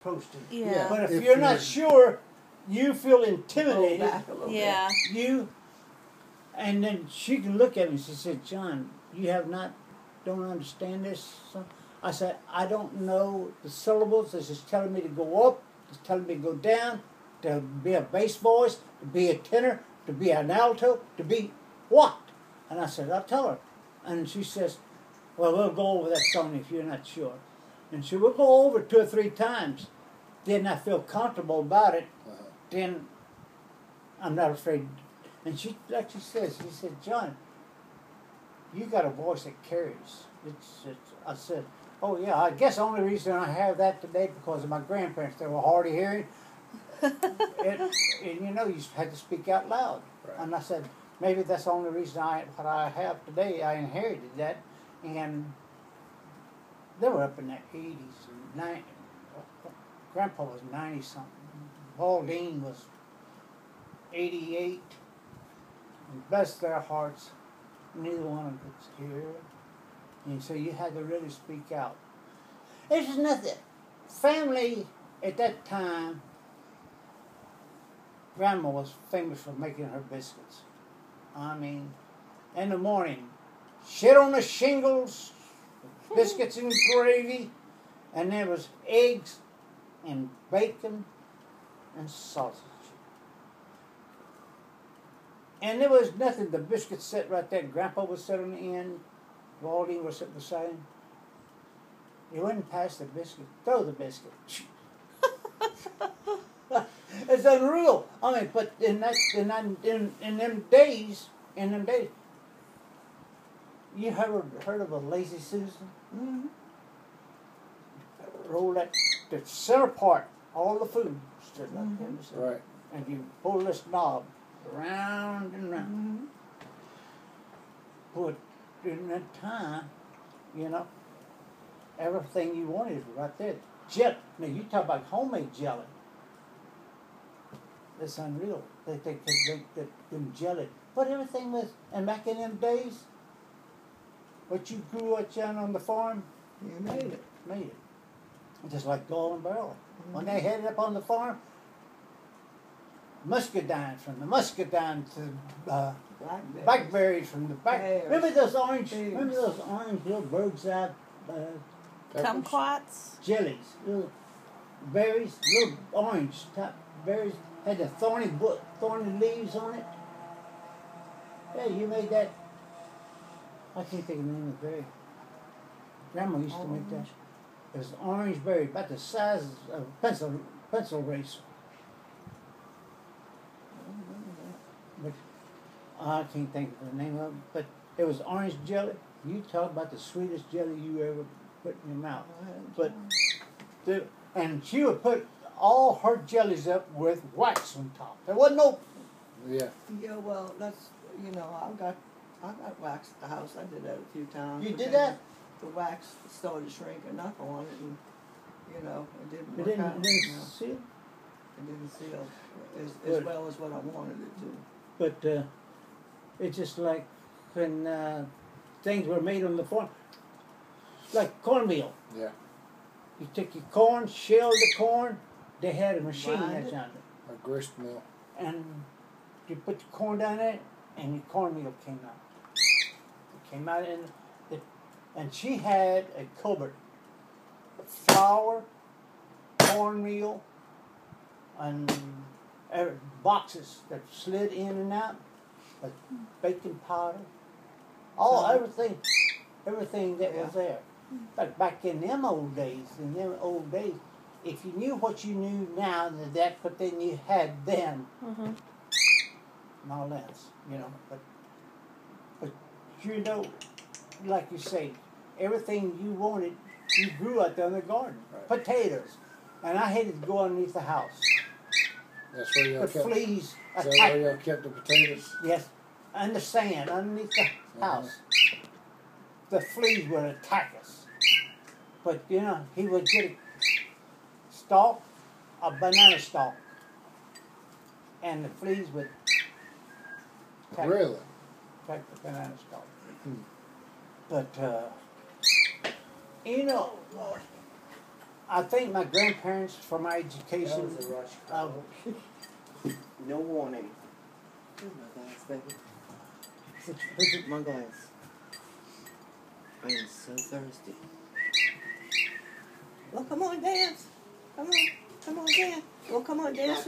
posted. Yeah. But if you're not sure, you feel intimidated. Back a little Yeah. And then she can look at me and she said, John, you don't understand this? So I said, I don't know the syllables. It's just telling me to go up. It's telling me to go down, to be a bass voice, to be a tenor, to be an alto, to be what? And I said, I'll tell her. And she says, well, we'll go over that song if you're not sure. And she will go over 2 or 3 times. Then I feel comfortable about it. Then I'm not afraid. And she, like she said, John, you got a voice that carries. I said, oh yeah, I guess the only reason I have that today because of my grandparents. They were hard of hearing. and you know, you had to speak out loud. Right. And I said, maybe that's the only reason what I have today. I inherited that. And they were up in the 80s and 90s. Grandpa was 90-something. Pauline was 88. And bless their hearts, neither one of them could hear. And so you had to really speak out. There's just nothing. Family at that time, Grandma was famous for making her biscuits. I mean, in the morning, shit on the shingles, biscuits and gravy, and there was eggs and bacon and sausage. And there was nothing. The biscuits sat right there. Grandpa would sit on the end. Waldine was sitting beside him. You wouldn't pass the biscuit. Throw the biscuit. It's unreal. I mean, but in them days, you heard of a lazy Susan? Mm-hmm. Roll the center part, all the food stood like that. Right. And you pull this knob round and round. But in that time, you know, everything you wanted was right there. Jelly. Now you talk about homemade jelly. That's unreal. They them jelly. But everything was, and back in them days, what you grew up on the farm, You made it. Made it. Just like gall and barrel. When they had it up on the farm, muscadine, from the muscadine to blackberries from the back. Pears. Remember those orange little birds out? Kumquats? Jellies, little berries, little orange top berries, had the thorny leaves on it. Yeah, you made that. I can't think of the name of the berry. Grandma used to make that. It was orange berry, about the size of a pencil eraser. But I can't think of the name of it. But it was orange jelly. You talk about the sweetest jelly you ever put in your mouth. But and she would put all her jellies up with wax on top. There wasn't no. Yeah. Yeah, well, that's, you know, I got wax at the house. I did that a few times. You did that? The wax started shrinking up on it, and you know, it didn't It work didn't, out. it didn't you know. seal. It didn't seal as well as what I wanted it to. But it's just like when things were made on the farm, like cornmeal. Yeah. You take your corn, shell the corn. They had a machine Grind that's it? on it, A grist mill. and you put the corn down there, and your cornmeal came out. It came out and she had a cupboard of flour, cornmeal, and boxes that slid in and out, like baking powder, everything that was there. But back in them old days, if you knew what you knew now, that's what then you had then. No less, you know. But you know, like you say, everything you wanted, you grew out there in the garden. Right. Potatoes. And I hated to go underneath the house. That's where y'all The kept. fleas Is that attacked. where y'all kept the potatoes? Yes. And the sand underneath the house. The fleas would attack us. But, you know, he would get a stalk, a banana stalk. And the fleas would attack Really? the banana stalk. But, you know, I think my grandparents, for my That education, was a rush. No warning. Here's my glass, baby. Look at my glass. I am so thirsty. Well, come on, dance. Come on, dance. Well, come on, dance.